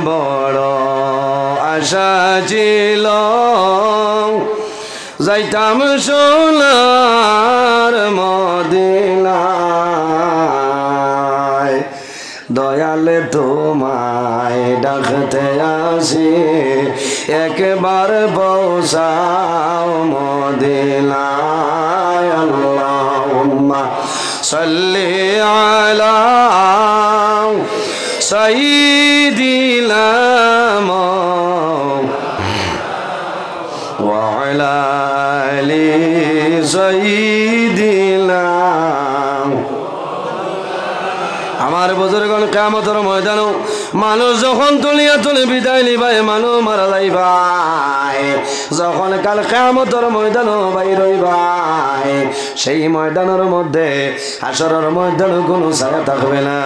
বড় আশা ছিল যাইতাম সোনার মদিনায় দয়ালে তোমায় ডাকতে আসি একবার পৌঁছাও মদিনায় আল্লাহুম্মা সাল্লি আলা সাইয়্যিদিনা ওয়া আলা আলি সাইয়্যিদিনা। আমার বুজুর্গণ কিয়ামতের ময়দানে মানুষ যখন তুলিয়া তুলে বিদায় নিবাই মানুষ মারা যাইবাই যখন কাল কিয়ামতের ময়দানে বাইর হইবাই সেই ময়দানের মধ্যে হাসরের ময়দানে কোনো ছায়া থাকবে না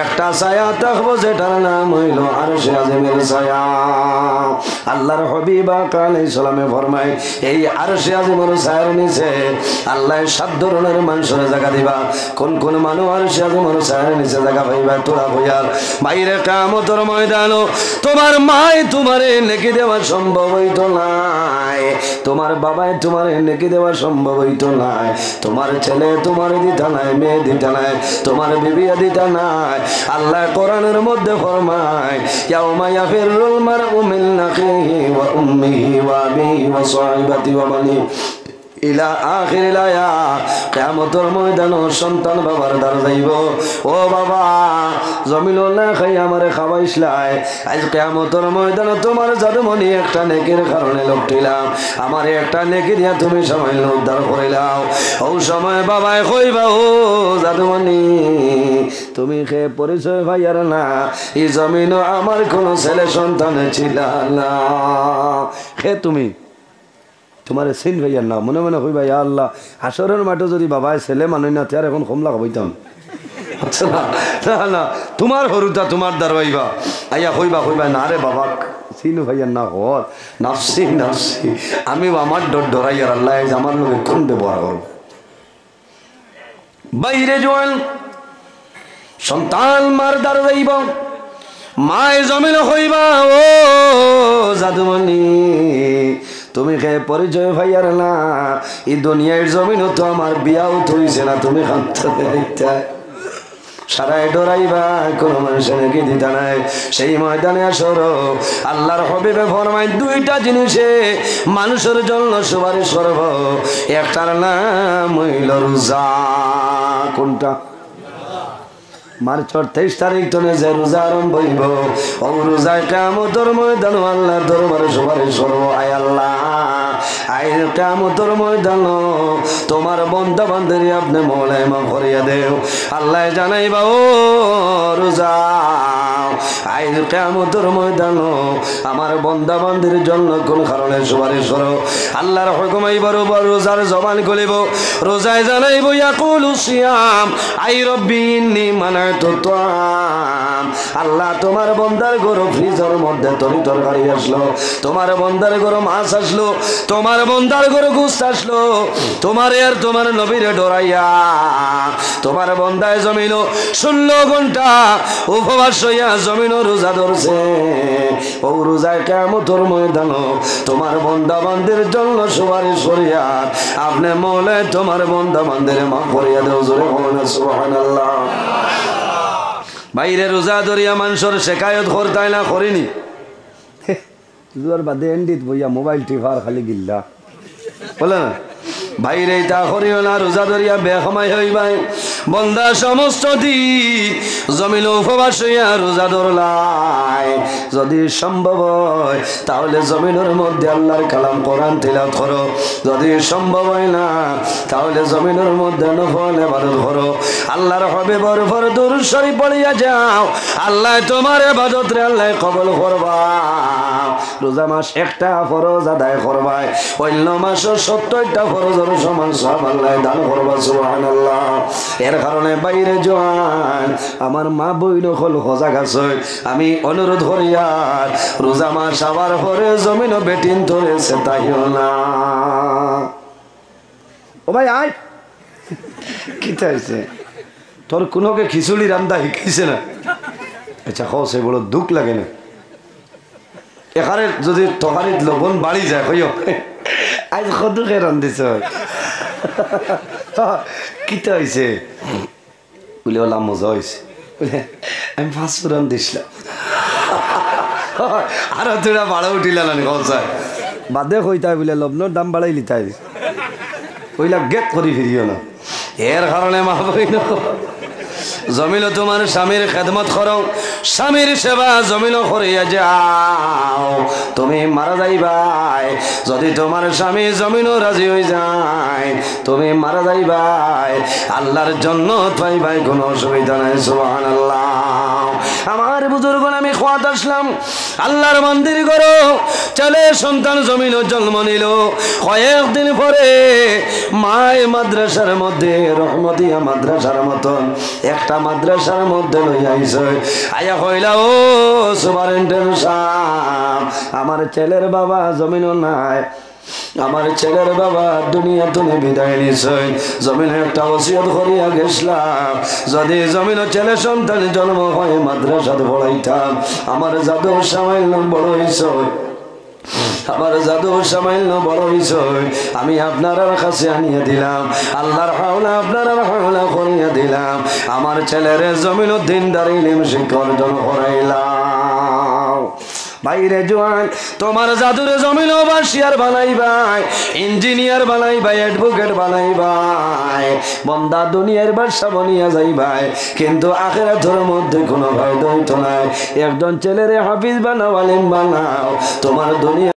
একটা ছায়া থাকবো যেটার নাম হইল আরশে আজিমের ছায়া। আল্লাহর হাবিব আলাইহিস সালামে ফরমায় এই আরশে আজিমের ছায়ার নিচে আল্লাহ 7 ধরনের মানুষের জায়গা দিবা। কোন কোন মানুষ আরশে আজিমের ছায়ার নিচে জায়গা পাইবা তোরা হইয়ার বাইরে কিয়ামতের ময়দানে তোমার মাই তোমারে নেকি দেওয়া সম্ভব হইতো নাই, তোমার বাবাই তোমারে নেকি দেওয়া সম্ভব হইতো নাই, তোমার ছেলে তোমার দিতা নাই, মেয়ে দিতা নাই, তোমার বিবিয়া দিতা নাই। আল্লাহ কোরআনের মধ্যে ফরমায় ইয়াউমা ইয়াফিরুল মারউ মিন আখিহি ওয়া উম্মিহি ওয়া আবিহি ওয়া সাহিবাতিহি ওয়া বানিহি ইলা আখিরিল আয়াত। কিয়ামতের ময়দানে সন্তান বাবার দ্বার যাইব, ও বাবা জমিল না খাই আমারে খাওয়াইছলাই, আজ কিয়ামতের ময়দানে তোমার জাদুমণি একটা নেকির কারণে লুটিলাম, আমারে একটা নেকি দিয়া তুমি সামান্য উদ্ধার করিলাও। ও সময় বাবাই কইবা ও জাদুমণি তুমি খে পরিচয় পাইয়ার না এই জমিনও আমার কোনো ছেলে সন্তান ছিল না, খে তুমি তোমার সিন ভাইয়ার না মনে মনে কইবা ইয়া আল্লাহ হাসরের মাঠে যদি বাবায় ছেলে মানুষ না তার এখন কমলা হইতাম না না তোমার হরুতা তোমার দাঁড়াইবা আইয়া কইবা কইবা না রে বাবা সিনু ভাইয়ার না হর নাফসি নাফসি আমি আমার ডরাইয়ার আল্লাহ আমার লোক কোন ব্যবহার করব। বাইরে জোয়ান সন্তান মার দাঁড়াইব মায় জমিল হইবা ও জাদুমণি তুমি খে পরিচয় ভাইয়ার না এই দুনিয়ার জমিনও তো আমার বিয়াও থইছে না, তুমি সারাই ডরাইবা কোনো মানুষের নাকি দিতা নাই। সেই ময়দানে আসরো আল্লাহর হাবিবে ফরমায় 2টা জিনিসে মানুষের জন্য সুপারিশ করব, একটার নাম হইল রোজা। কোনটা? মার্চ 23 তারিখ তনে যে রোজা আরম্ভ হইব ও রোজায় কিয়ামতের ময়দানে আল্লাহর দরবারে সুপারিশ করব, আয় আল্লাহ আয় কিয়ামতের ময়দানে তোমার বান্দা বান্দারে আপনি মওলা মাফ করিয়া দেও। আল্লাহ জানাইবা ও রোজা আয় কিয়ামতের ময়দানে আমার বান্দা বান্দির জন্য কোন কারণে সুপারিশ করো। আল্লাহর হুকুম আইবার রোজার জবান খুলিব, রোজায় জানাইব ইয়াকুলু সিয়াম আই রব্বি ইন্নী মানাতু তাম। আল্লাহ তোমার বান্দার গরু ফ্রিজের মধ্যে তরকারি আসলো, তোমার বান্দার গরু মাছ আসলো, তোমার বান্দার গরু গোশত আসলো, তোমার আর তোমার নবীরে ডরাইয়া তোমার বান্দায় জমিন 16 ঘন্টা উপবাস হইয়া জমিন রোজা ধরছে। ও রোজায় কিয়ামতের ময়দানে তোমার বান্দা বান্দির জন্য সুপারিশ করিয়া আপনি মওলা তোমার বান্দা বান্দিরে মাফ করিয়া দেও। জোরে বলেন সুবহানাল্লাহ। বাইরে রোজা ধরিয়া মানুষের শেখায়ত করতাই না করিনি বাদে এন্ডিত বইয়া মোবাইল টিফার খালি গিল্লা বলে না বাইরে তা করিও না, রোজা ধরিয়া বেখমাই হইবাই বন্দা সমস্ত দিন জমিন উপবাস হইয়া রোজা ধরলাই। যদি সম্ভব হয় তাহলে জমিনের মধ্যে আল্লাহর কালাম কোরআন তিলাওয়াত করো, যদি সম্ভব হয় না তাহলে জমিনের মধ্যে নফল ইবাদত করো। আল্লাহর হাবিবের উপর দুরূদ শরীফ পড়িয়া যাও, আল্লাহ তোমার ইবাদত রে আল্লাহ কবুল করবা। রোজা মাস একটা ফরজ আদায় করবাই, অন্য মাস 70টা ফরজের সমান সব আল্লাহ দান করবা। সুবহানাল্লাহ। এর কারণে বাইরে জোয়ান আমার মা বই নকল সজাগ আছে, আমি অনুরোধ করিয়ার রোজা মাস আবার পরে জমিন বেটিন ধরেছে তাইও না। ও ভাই আয় কি চাইছে তোর কোনোকে খিচুড়ি রান্দা শিখাইছে না? আচ্ছা সে বড় দুঃখ লাগে না এখানে যদি তরকারিত লবণ বাড়ি যায় কইও আজ কত খেয়ে রান্ধিছ কিতা হয়েছে বলে ওলা মজা হয়েছে বলে আমি 5 ফুরান দিছিলাম আর তোরা ভাড়া উঠিলাম গলসায় বাদে কইতাই বলে লবণের দাম বাড়াইলি তাই ওইলা গেট করি ফিরিও না এর কারণে মা বইন জমিন তোমার স্বামীর খেদমত করো স্বামীর সেবা জমিন করিয়া যাও তুমি মারা যাইবাই যদি তোমার স্বামী জমিনও রাজি হয়ে যায় তুমি মারা যাইবাই আল্লাহর জন্য পাইবাই কোনো অসুবিধা নাই সুবহানাল্লাহ আমার বুজুর্গ আমি খোয়াত আসলাম আল্লাহর মন্দির করো চলে সন্তান জমিনও জন্ম নিল কয়েকদিন পরে মায় মাদ্রাসার মধ্যে রহমতিয়া মাদ্রাসার মতন একটা মাদ্রাসার মধ্যে লইয়া আইছে আয়া কইলা ও সুপারিনটেন্ডেন্ট সাহেব আমার ছেলের বাবা জমিনও নাই আমার ছেলের বাবা দুনিয়া তুমি বিদায় নিছে জমিনে একটা ওসিয়ত করিয়া গেছলাম যদি জমিন ছেলে সন্তান জন্ম হয় মাদ্রাসাতে পড়াইতাম আমার জাদু সামাইল বড় হইছে আমার জাদু সামাইল বড় হইছে আমি আপনার কাছে আনিয়ে দিলাম আল্লাহর হাওলা আপনার হাওলা করিয়া দিলাম আমার ছেলের জমিন দিনদার ইলম শিক্ষা অর্জন করাইলাম বাইরে জোয়ান তোমার জাদুর জমিন বাসিয়ার বানাইবাই ইঞ্জিনিয়ার বানাইবাই অ্যাডভোকেট বানাইবাই বন্দা দুনিয়ার বাদশা বনিয়া যাইবাই কিন্তু আখিরাতের মধ্যে কোনো ফায়দা হইতো না একজন ছেলেরে হাফিজ বানাও আলেম বানাও তোমার দুনিয়া